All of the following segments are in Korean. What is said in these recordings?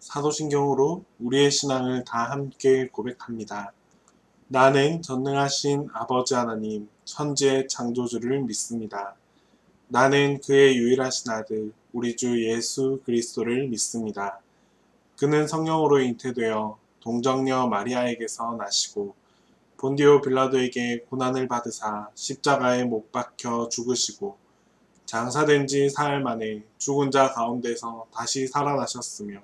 사도신경으로 우리의 신앙을 다 함께 고백합니다. 나는 전능하신 아버지 하나님, 천지의 창조주를 믿습니다. 나는 그의 유일하신 아들, 우리 주 예수 그리스도를 믿습니다. 그는 성령으로 잉태되어 동정녀 마리아에게서 나시고 본디오 빌라도에게 고난을 받으사 십자가에 못 박혀 죽으시고 장사된 지 사흘 만에 죽은 자 가운데서 다시 살아나셨으며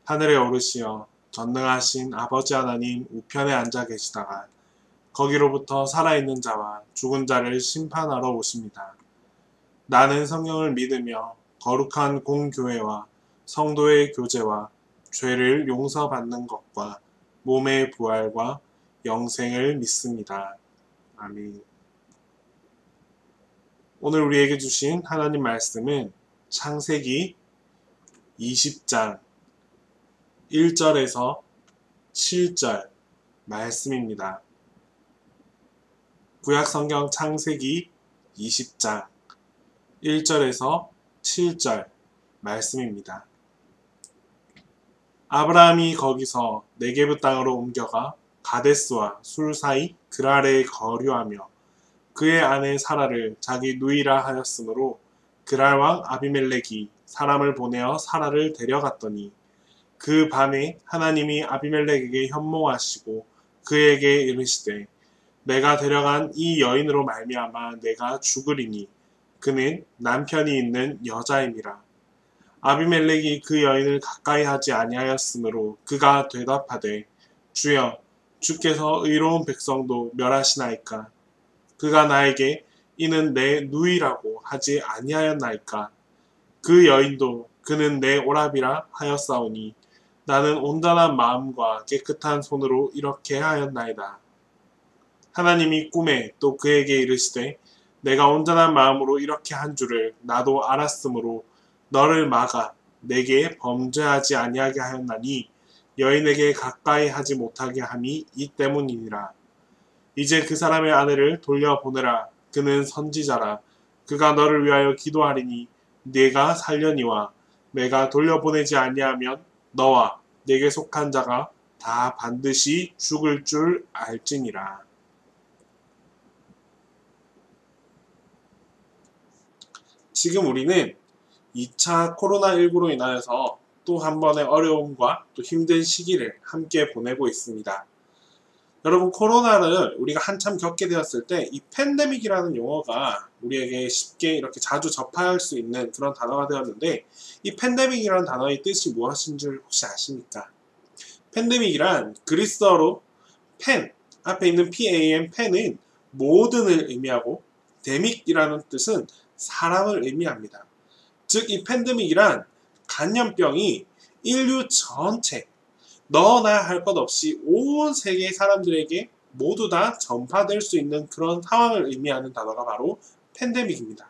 하늘에 오르시어 전능하신 아버지 하나님 우편에 앉아 계시다가 거기로부터 살아있는 자와 죽은 자를 심판하러 오십니다. 나는 성령을 믿으며 거룩한 공교회와 성도의 교제와 죄를 용서받는 것과 몸의 부활과 영생을 믿습니다. 아멘. 오늘 우리에게 주신 하나님 말씀은 창세기 20장 1절에서 7절 말씀입니다. 구약성경 창세기 20장 1절에서 7절 말씀입니다. 아브라함이 거기서 네게브 땅으로 옮겨가 가데스와 술 사이 그랄에 거류하며 그의 아내 사라를 자기 누이라 하였으므로 그랄 왕 아비멜렉이 사람을 보내어 사라를 데려갔더니 그 밤에 하나님이 아비멜렉에게 현몽하시고 그에게 이르시되 내가 데려간 이 여인으로 말미암아 내가 죽으리니 그는 남편이 있는 여자임이라. 아비멜렉이 그 여인을 가까이 하지 아니하였으므로 그가 대답하되 주여 주께서 의로운 백성도 멸하시나이까. 그가 나에게 이는 내 누이라고 하지 아니하였나이까. 그 여인도 그는 내 오라비라 하였사오니 나는 온전한 마음과 깨끗한 손으로 이렇게 하였나이다. 하나님이 꿈에 또 그에게 이르시되 내가 온전한 마음으로 이렇게 한 줄을 나도 알았으므로 너를 막아 내게 범죄하지 아니하게 하였나니 여인에게 가까이 하지 못하게 함이 이 때문이니라. 이제 그 사람의 아내를 돌려보내라. 그는 선지자라. 그가 너를 위하여 기도하리니 네가 살려니와 내가 돌려보내지 아니하면 너와 내게 속한 자가 다 반드시 죽을 줄 알지니라. 지금 우리는 2차 코로나19로 인하여서 또 한 번의 어려움과 또 힘든 시기를 함께 보내고 있습니다. 여러분, 코로나를 우리가 한참 겪게 되었을 때 이 팬데믹이라는 용어가 우리에게 쉽게 이렇게 자주 접할 수 있는 그런 단어가 되었는데 이 팬데믹이라는 단어의 뜻이 무엇인 줄 혹시 아십니까? 팬데믹이란 그리스어로 팬, 앞에 있는 PAM, 팬은 모든을 의미하고 데믹이라는 뜻은 사람을 의미합니다. 즉 이 팬데믹이란 감염병이 인류 전체 너나 할 것 없이 온 세계의 사람들에게 모두 다 전파될 수 있는 그런 상황을 의미하는 단어가 바로 팬데믹입니다.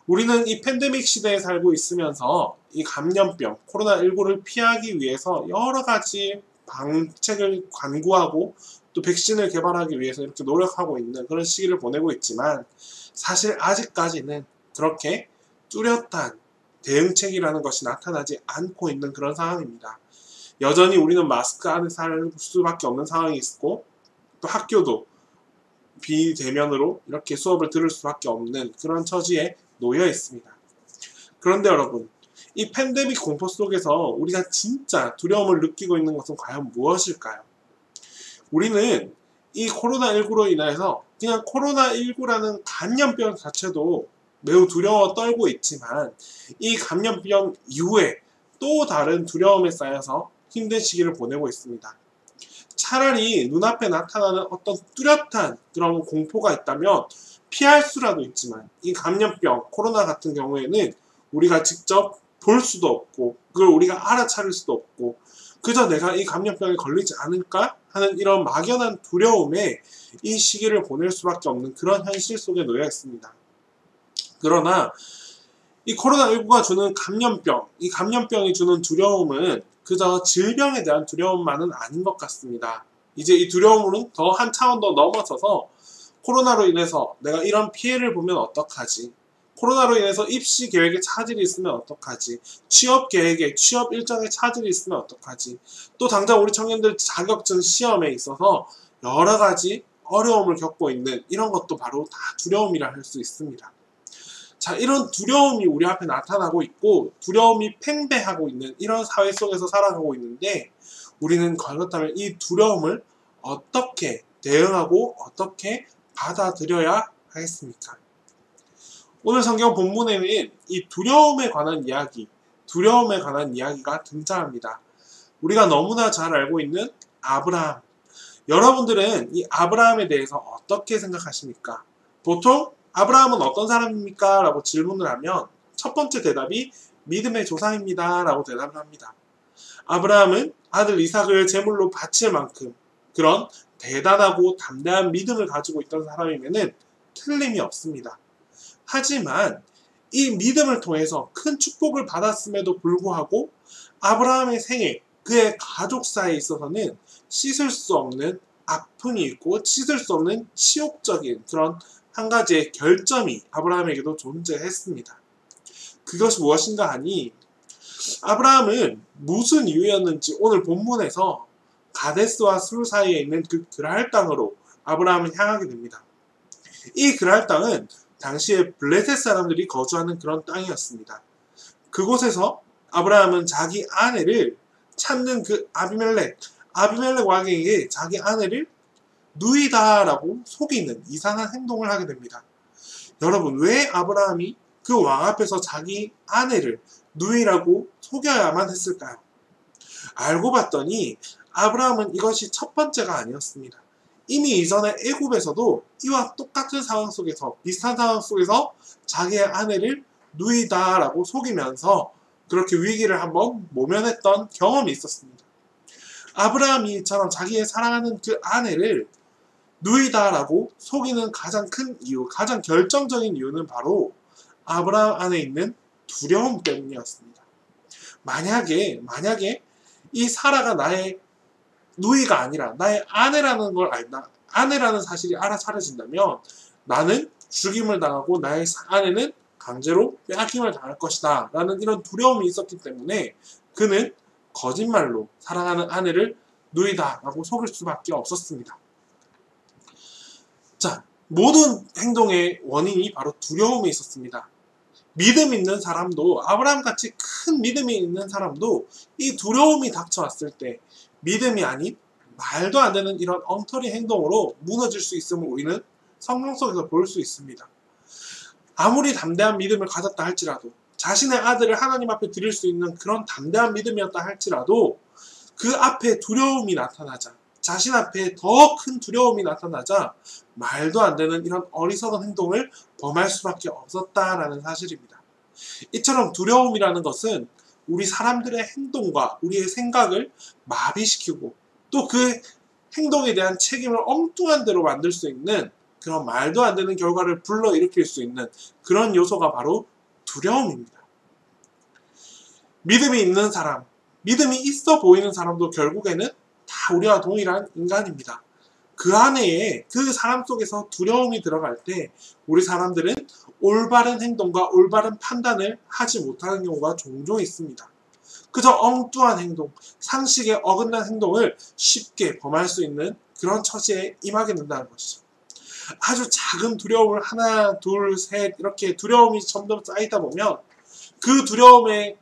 우리는 이 팬데믹 시대에 살고 있으면서 이 감염병, 코로나19를 피하기 위해서 여러 가지 방책을 강구하고 또 백신을 개발하기 위해서 이렇게 노력하고 있는 그런 시기를 보내고 있지만 사실 아직까지는 그렇게 뚜렷한 대응책이라는 것이 나타나지 않고 있는 그런 상황입니다. 여전히 우리는 마스크 안에 살 수밖에 없는 상황이 있고 또 학교도 비대면으로 이렇게 수업을 들을 수밖에 없는 그런 처지에 놓여 있습니다. 그런데 여러분, 이 팬데믹 공포 속에서 우리가 진짜 두려움을 느끼고 있는 것은 과연 무엇일까요? 우리는 이 코로나19로 인해서 그냥 코로나19라는 감염병 자체도 매우 두려워 떨고 있지만 이 감염병 이후에 또 다른 두려움에 쌓여서 힘든 시기를 보내고 있습니다. 차라리 눈앞에 나타나는 어떤 뚜렷한 그런 공포가 있다면 피할 수라도 있지만 이 감염병, 코로나 같은 경우에는 우리가 직접 볼 수도 없고 그걸 우리가 알아차릴 수도 없고 그저 내가 이 감염병에 걸리지 않을까 하는 이런 막연한 두려움에 이 시기를 보낼 수밖에 없는 그런 현실 속에 놓여 있습니다. 그러나 이 코로나19가 주는 감염병, 이 감염병이 주는 두려움은 그저 질병에 대한 두려움만은 아닌 것 같습니다. 이제 이 두려움은 더 한 차원 더 넘어서서 코로나로 인해서 내가 이런 피해를 보면 어떡하지? 코로나로 인해서 입시 계획에 차질이 있으면 어떡하지? 취업 계획에, 취업 일정에 차질이 있으면 어떡하지? 또 당장 우리 청년들 자격증 시험에 있어서 여러 가지 어려움을 겪고 있는 이런 것도 바로 다 두려움이라 할 수 있습니다. 자, 이런 두려움이 우리 앞에 나타나고 있고 두려움이 팽배하고 있는 이런 사회 속에서 살아가고 있는데 우리는 그렇다면 이 두려움을 어떻게 대응하고 어떻게 받아들여야 하겠습니까? 오늘 성경 본문에는 이 두려움에 관한 이야기가 등장합니다. 우리가 너무나 잘 알고 있는 아브라함. 여러분들은 이 아브라함에 대해서 어떻게 생각하십니까? 보통 아브라함은 어떤 사람입니까? 라고 질문을 하면 첫 번째 대답이 믿음의 조상입니다. 라고 대답을 합니다. 아브라함은 아들 이삭을 제물로 바칠 만큼 그런 대단하고 담대한 믿음을 가지고 있던 사람이면은 틀림이 없습니다. 하지만 이 믿음을 통해서 큰 축복을 받았음에도 불구하고 아브라함의 생애, 그의 가족사에 있어서는 씻을 수 없는 아픔이 있고 씻을 수 없는 치욕적인 그런 한 가지의 결점이 아브라함에게도 존재했습니다. 그것이 무엇인가 하니 아브라함은 무슨 이유였는지 오늘 본문에서 가데스와 술 사이에 있는 그 그랄 땅으로 아브라함은 향하게 됩니다. 이 그랄 땅은 당시에 블레셋 사람들이 거주하는 그런 땅이었습니다. 그곳에서 아브라함은 자기 아내를 찾는 그 아비멜렉 왕에게 자기 아내를 누이다라고 속이는 이상한 행동을 하게 됩니다. 여러분, 왜 아브라함이 그 왕 앞에서 자기 아내를 누이라고 속여야만 했을까요? 알고 봤더니 아브라함은 이것이 첫 번째가 아니었습니다. 이미 이전에 애굽에서도 이와 똑같은 상황 속에서 비슷한 상황 속에서 자기의 아내를 누이다라고 속이면서 그렇게 위기를 한번 모면했던 경험이 있었습니다. 아브라함이 이처럼 자기의 사랑하는 그 아내를 누이다라고 속이는 가장 큰 이유, 가장 결정적인 이유는 바로 아브라함 안에 있는 두려움 때문이었습니다. 만약에 이 사라가 나의 누이가 아니라 나의 아내라는 사실이 알아차려진다면 나는 죽임을 당하고 나의 아내는 강제로 빼앗김을 당할 것이다 라는 이런 두려움이 있었기 때문에 그는 거짓말로 사랑하는 아내를 누이다 라고 속일 수밖에 없었습니다. 자, 모든 행동의 원인이 바로 두려움에 있었습니다. 믿음 있는 사람도, 아브라함같이 큰 믿음이 있는 사람도 이 두려움이 닥쳐왔을 때 믿음이 아닌 말도 안 되는 이런 엉터리 행동으로 무너질 수 있음을 우리는 성경 속에서 볼 수 있습니다. 아무리 담대한 믿음을 가졌다 할지라도, 자신의 아들을 하나님 앞에 드릴 수 있는 그런 담대한 믿음이었다 할지라도 그 앞에 두려움이 나타나자, 자신 앞에 더 큰 두려움이 나타나자 말도 안 되는 이런 어리석은 행동을 범할 수밖에 없었다라는 사실입니다. 이처럼 두려움이라는 것은 우리 사람들의 행동과 우리의 생각을 마비시키고 또 그 행동에 대한 책임을 엉뚱한 대로 만들 수 있는 그런 말도 안 되는 결과를 불러일으킬 수 있는 그런 요소가 바로 두려움입니다. 믿음이 있는 사람, 믿음이 있어 보이는 사람도 결국에는 다 우리와 동일한 인간입니다. 그 안에 그 사람 속에서 두려움이 들어갈 때 우리 사람들은 올바른 행동과 올바른 판단을 하지 못하는 경우가 종종 있습니다. 그저 엉뚱한 행동, 상식에 어긋난 행동을 쉽게 범할 수 있는 그런 처지에 임하게 된다는 것이죠. 아주 작은 두려움을 하나, 둘, 셋 이렇게 두려움이 점점 쌓이다 보면 그 두려움에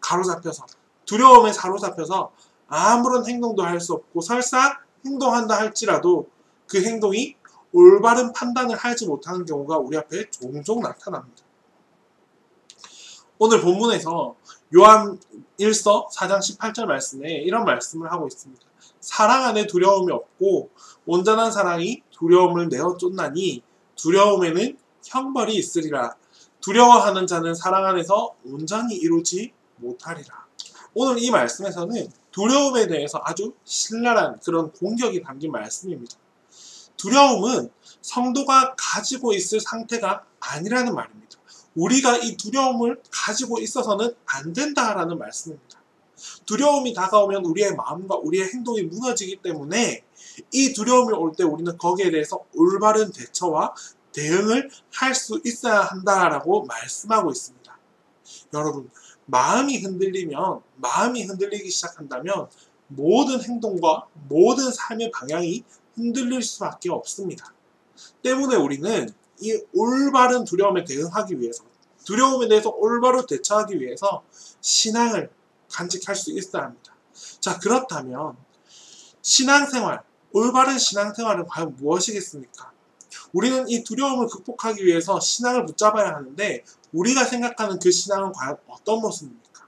사로잡혀서 아무런 행동도 할 수 없고 설사 행동한다 할지라도 그 행동이 올바른 판단을 하지 못하는 경우가 우리 앞에 종종 나타납니다. 오늘 본문에서 요한 1서 4장 18절 말씀에 이런 말씀을 하고 있습니다. 사랑 안에 두려움이 없고 온전한 사랑이 두려움을 내어 쫓나니 두려움에는 형벌이 있으리라. 두려워하는 자는 사랑 안에서 온전히 이루지 못하리라. 오늘 이 말씀에서는 두려움에 대해서 아주 신랄한 그런 공격이 담긴 말씀입니다. 두려움은 성도가 가지고 있을 상태가 아니라는 말입니다. 우리가 이 두려움을 가지고 있어서는 안 된다라는 말씀입니다. 두려움이 다가오면 우리의 마음과 우리의 행동이 무너지기 때문에 이 두려움이 올 때 우리는 거기에 대해서 올바른 대처와 대응을 할 수 있어야 한다라고 말씀하고 있습니다. 여러분, 마음이 흔들리기 시작한다면 모든 행동과 모든 삶의 방향이 흔들릴 수밖에 없습니다. 때문에 우리는 이 올바른 두려움에 대응하기 위해서, 두려움에 대해서 올바로 대처하기 위해서 신앙을 간직할 수 있어야 합니다. 자, 그렇다면 신앙생활, 올바른 신앙생활은 과연 무엇이겠습니까? 우리는 이 두려움을 극복하기 위해서 신앙을 붙잡아야 하는데 우리가 생각하는 그 신앙은 과연 어떤 모습입니까?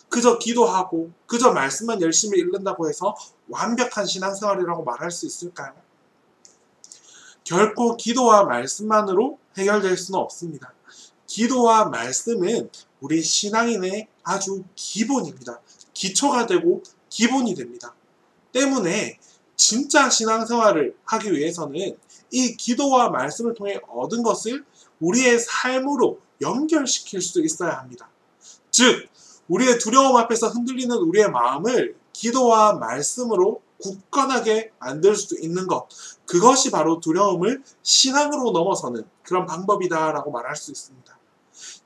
그저 기도하고 그저 말씀만 열심히 읽는다고 해서 완벽한 신앙생활이라고 말할 수 있을까요? 결코 기도와 말씀만으로 해결될 수는 없습니다. 기도와 말씀은 우리 신앙인의 아주 기본입니다. 기초가 되고 기본이 됩니다. 때문에 진짜 신앙생활을 하기 위해서는 이 기도와 말씀을 통해 얻은 것을 우리의 삶으로 연결시킬 수 있어야 합니다. 즉, 우리의 두려움 앞에서 흔들리는 우리의 마음을 기도와 말씀으로 굳건하게 만들 수 있는 것, 그것이 바로 두려움을 신앙으로 넘어서는 그런 방법이다라고 말할 수 있습니다.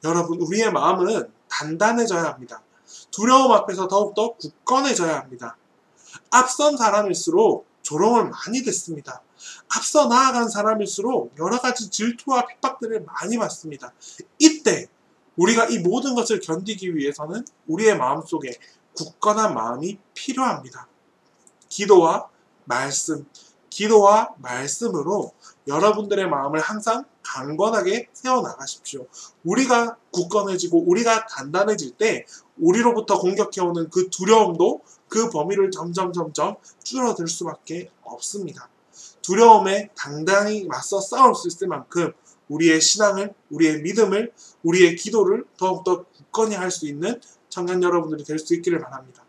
여러분, 우리의 마음은 단단해져야 합니다. 두려움 앞에서 더욱더 굳건해져야 합니다. 앞선 사람일수록 조롱을 많이 듣습니다. 앞서 나아간 사람일수록 여러 가지 질투와 핍박들을 많이 받습니다. 이때 우리가 이 모든 것을 견디기 위해서는 우리의 마음속에 굳건한 마음이 필요합니다. 기도와 말씀으로 여러분들의 마음을 항상 강건하게 세워나가십시오. 우리가 굳건해지고 우리가 단단해질 때 우리로부터 공격해오는 그 두려움도 그 범위를 점점 줄어들 수밖에 없습니다. 두려움에 당당히 맞서 싸울 수 있을 만큼 우리의 신앙을, 우리의 믿음을, 우리의 기도를 더욱더 굳건히 할 수 있는 청년 여러분들이 될 수 있기를 바랍니다.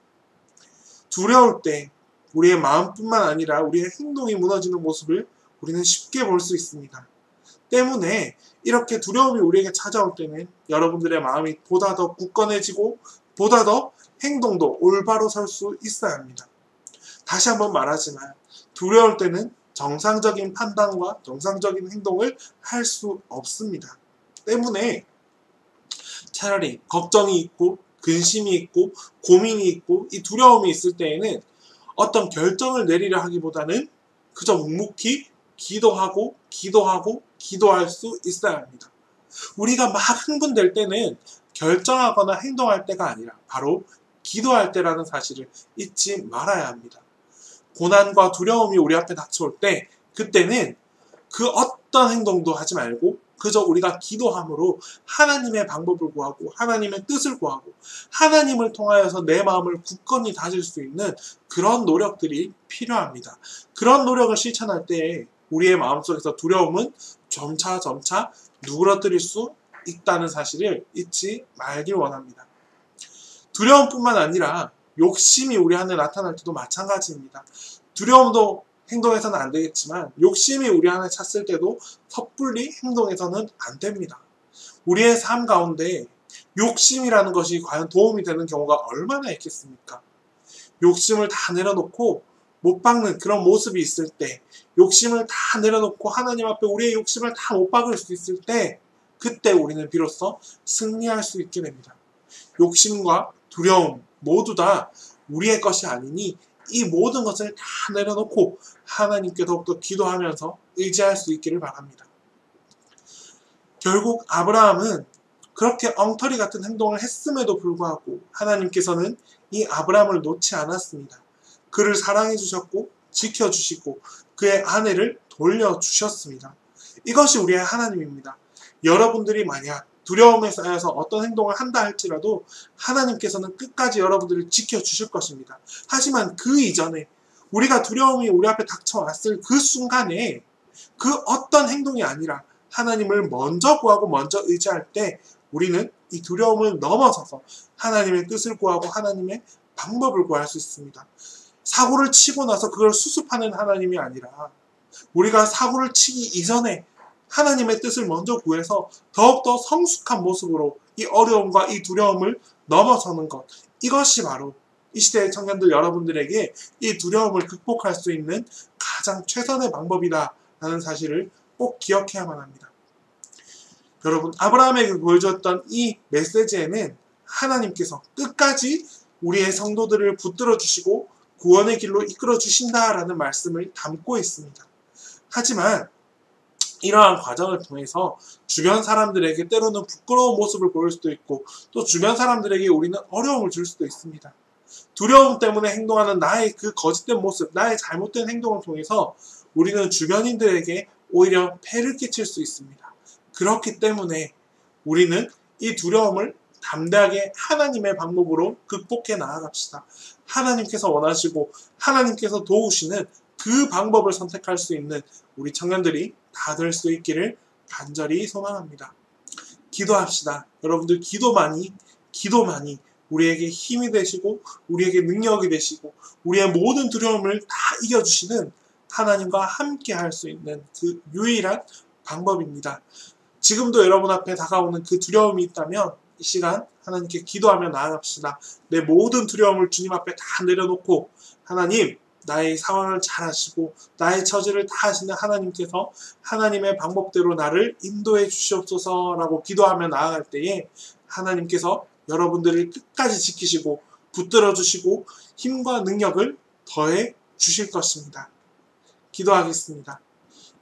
두려울 때 우리의 마음뿐만 아니라 우리의 행동이 무너지는 모습을 우리는 쉽게 볼 수 있습니다. 때문에 이렇게 두려움이 우리에게 찾아올 때는 여러분들의 마음이 보다 더 굳건해지고 보다 더 행동도 올바로 설 수 있어야 합니다. 다시 한번 말하지만 두려울 때는 정상적인 판단과 정상적인 행동을 할 수 없습니다. 때문에 차라리 걱정이 있고 근심이 있고 고민이 있고 이 두려움이 있을 때에는 어떤 결정을 내리려 하기보다는 그저 묵묵히 기도할 수 있어야 합니다. 우리가 막 흥분될 때는 결정하거나 행동할 때가 아니라 바로 기도할 때라는 사실을 잊지 말아야 합니다. 고난과 두려움이 우리 앞에 닥쳐올 때 그때는 그 어떤 행동도 하지 말고 그저 우리가 기도함으로 하나님의 방법을 구하고 하나님의 뜻을 구하고 하나님을 통하여서 내 마음을 굳건히 다질 수 있는 그런 노력들이 필요합니다. 그런 노력을 실천할 때 우리의 마음속에서 두려움은 점차 누그러뜨릴 수 있다는 사실을 잊지 말길 원합니다. 두려움뿐만 아니라 욕심이 우리 안에 나타날 때도 마찬가지입니다. 두려움도 행동해서는 안 되겠지만 욕심이 우리 안에 찼을 때도 섣불리 행동해서는 안 됩니다. 우리의 삶 가운데 욕심이라는 것이 과연 도움이 되는 경우가 얼마나 있겠습니까? 욕심을 다 내려놓고 못 박는 그런 모습이 있을 때, 욕심을 다 내려놓고 하나님 앞에 우리의 욕심을 다 못 박을 수 있을 때, 그때 우리는 비로소 승리할 수 있게 됩니다. 욕심과 두려움 모두 다 우리의 것이 아니니 이 모든 것을 다 내려놓고 하나님께 더욱더 기도하면서 의지할 수 있기를 바랍니다. 결국 아브라함은 그렇게 엉터리 같은 행동을 했음에도 불구하고 하나님께서는 이 아브라함을 놓지 않았습니다. 그를 사랑해 주셨고 지켜주시고 그의 아내를 돌려주셨습니다. 이것이 우리의 하나님입니다. 여러분들이 만약 두려움에 쌓여서 어떤 행동을 한다 할지라도 하나님께서는 끝까지 여러분들을 지켜주실 것입니다. 하지만 그 이전에 우리가 두려움이 우리 앞에 닥쳐왔을 그 순간에 그 어떤 행동이 아니라 하나님을 먼저 구하고 먼저 의지할 때 우리는 이 두려움을 넘어서서 하나님의 뜻을 구하고 하나님의 방법을 구할 수 있습니다. 사고를 치고 나서 그걸 수습하는 하나님이 아니라 우리가 사고를 치기 이전에 하나님의 뜻을 먼저 구해서 더욱더 성숙한 모습으로 이 어려움과 이 두려움을 넘어서는 것, 이것이 바로 이 시대의 청년들 여러분들에게 이 두려움을 극복할 수 있는 가장 최선의 방법이다 라는 사실을 꼭 기억해야만 합니다. 여러분, 아브라함에게 보여주었던 이 메시지에는 하나님께서 끝까지 우리의 성도들을 붙들어 주시고 구원의 길로 이끌어 주신다라는 말씀을 담고 있습니다. 하지만 이러한 과정을 통해서 주변 사람들에게 때로는 부끄러운 모습을 보일 수도 있고, 또 주변 사람들에게 우리는 어려움을 줄 수도 있습니다. 두려움 때문에 행동하는 나의 그 거짓된 모습, 나의 잘못된 행동을 통해서 우리는 주변인들에게 오히려 폐를 끼칠 수 있습니다. 그렇기 때문에 우리는 이 두려움을 담대하게 하나님의 방법으로 극복해 나아갑시다. 하나님께서 원하시고 하나님께서 도우시는 그 방법을 선택할 수 있는 우리 청년들이 다 될 수 있기를 간절히 소망합니다. 기도합시다. 여러분들 기도만이 우리에게 힘이 되시고 우리에게 능력이 되시고 우리의 모든 두려움을 다 이겨주시는 하나님과 함께 할 수 있는 그 유일한 방법입니다. 지금도 여러분 앞에 다가오는 그 두려움이 있다면 이 시간 하나님께 기도하며 나아갑시다. 내 모든 두려움을 주님 앞에 다 내려놓고, 하나님, 나의 상황을 잘 아시고 나의 처지를 다 아시는 하나님께서 하나님의 방법대로 나를 인도해 주시옵소서라고 기도하며 나아갈 때에 하나님께서 여러분들을 끝까지 지키시고 붙들어 주시고 힘과 능력을 더해 주실 것입니다. 기도하겠습니다.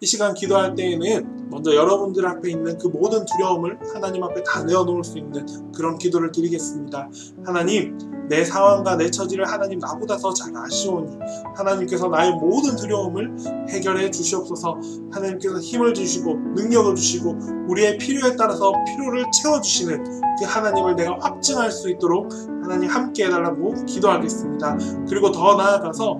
이 시간 기도할 때에는 먼저 여러분들 앞에 있는 그 모든 두려움을 하나님 앞에 다 내어놓을 수 있는 그런 기도를 드리겠습니다. 하나님, 내 상황과 내 처지를 하나님 나보다 더 잘 아시오니 하나님께서 나의 모든 두려움을 해결해 주시옵소서. 하나님께서 힘을 주시고 능력을 주시고 우리의 필요에 따라서 필요를 채워주시는 그 하나님을 내가 확증할 수 있도록 하나님 함께 해달라고 기도하겠습니다. 그리고 더 나아가서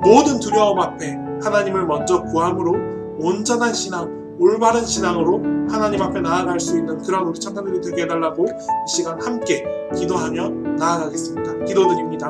모든 두려움 앞에 하나님을 먼저 구함으로 온전한 신앙, 올바른 신앙으로 하나님 앞에 나아갈 수 있는 그런 우리 청년들이 되게 해달라고 이 시간 함께 기도하며 나아가겠습니다. 기도드립니다.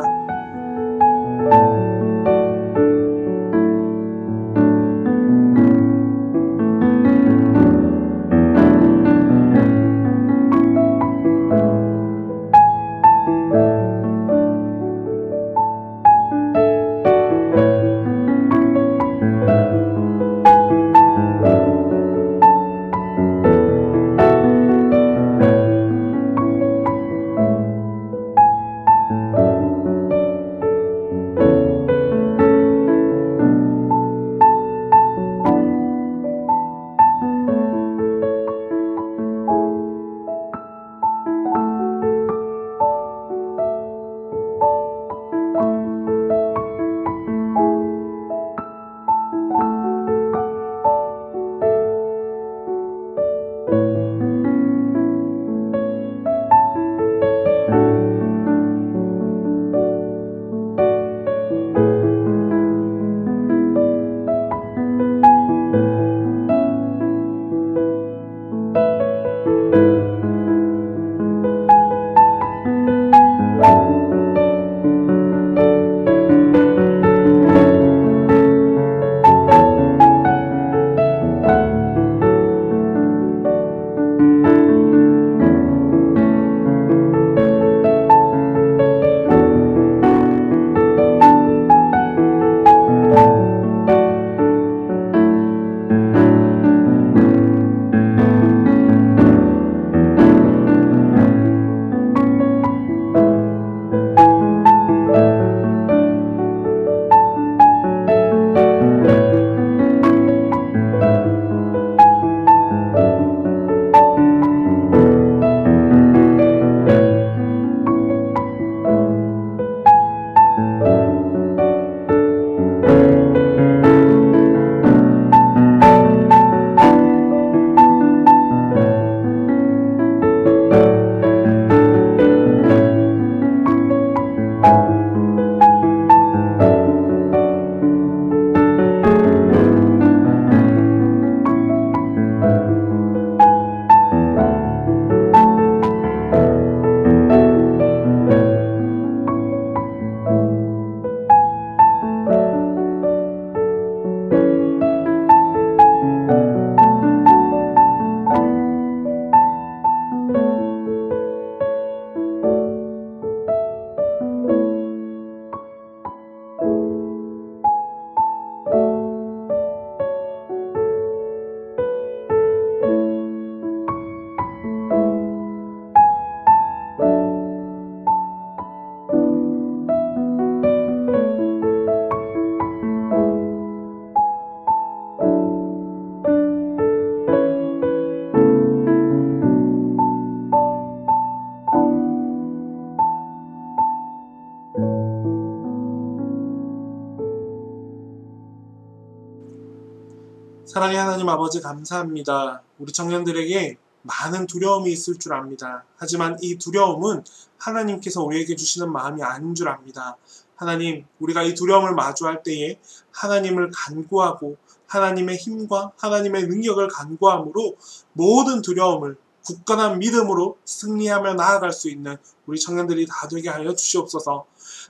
사랑의 하나님 아버지 감사합니다. 우리 청년들에게 많은 두려움이 있을 줄 압니다. 하지만 이 두려움은 하나님께서 우리에게 주시는 마음이 아닌 줄 압니다. 하나님, 우리가 이 두려움을 마주할 때에 하나님을 간구하고 하나님의 힘과 하나님의 능력을 간구함으로 모든 두려움을 굳건한 믿음으로 승리하며 나아갈 수 있는 우리 청년들이 다 되게 하여 주시옵소서.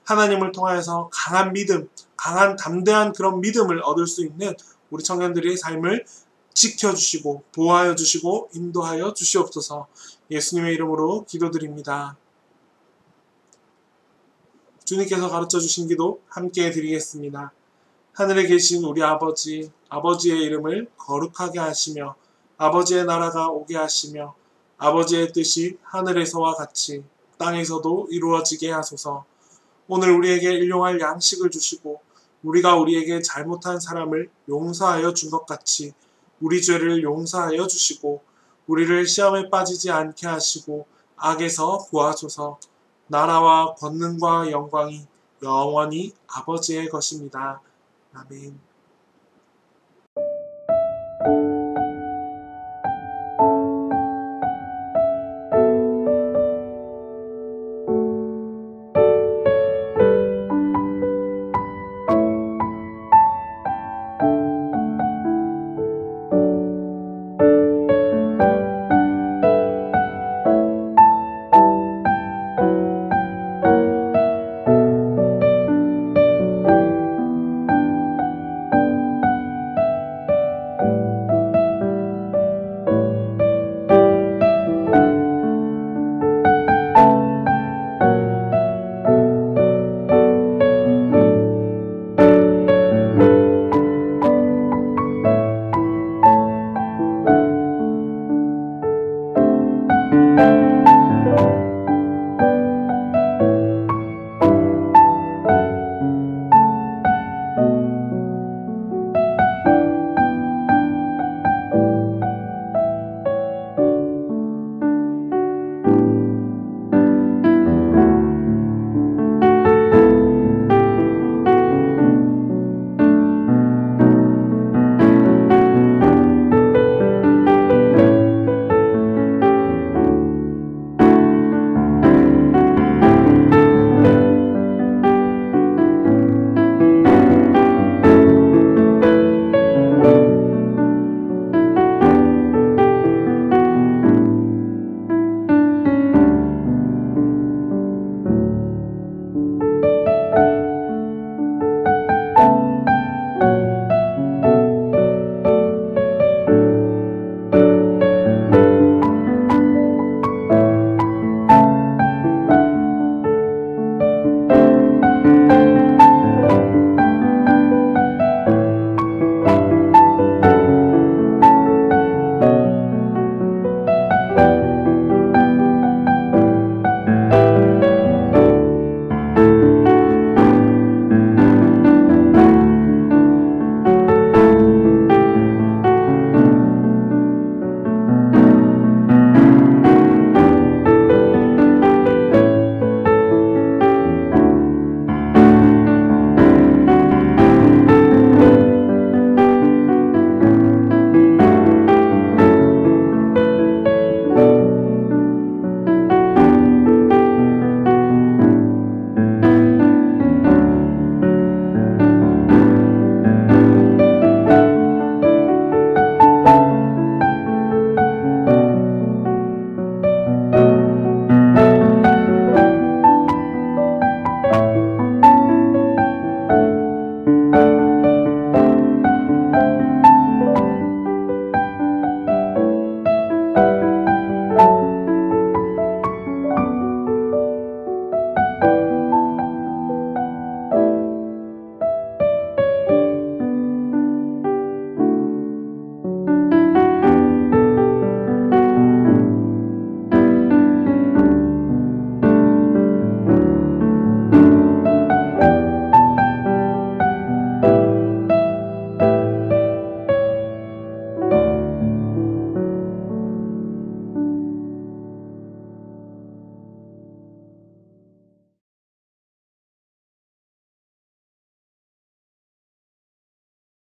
하나님을 통하여서 강한 믿음, 강한 담대한 그런 믿음을 얻을 수 있는 우리 청년들의 삶을 지켜주시고 보호하여 주시고 인도하여 주시옵소서. 예수님의 이름으로 기도드립니다. 주님께서 가르쳐 주신 기도 함께 드리겠습니다. 하늘에 계신 우리 아버지, 아버지의 이름을 거룩하게 하시며 아버지의 나라가 오게 하시며 아버지의 뜻이 하늘에서와 같이 땅에서도 이루어지게 하소서. 오늘 우리에게 일용할 양식을 주시고 우리가 우리에게 잘못한 사람을 용서하여 준 것 같이 우리 죄를 용서하여 주시고 우리를 시험에 빠지지 않게 하시고 악에서 구하소서. 나라와 권능과 영광이 영원히 아버지의 것입니다. 아멘.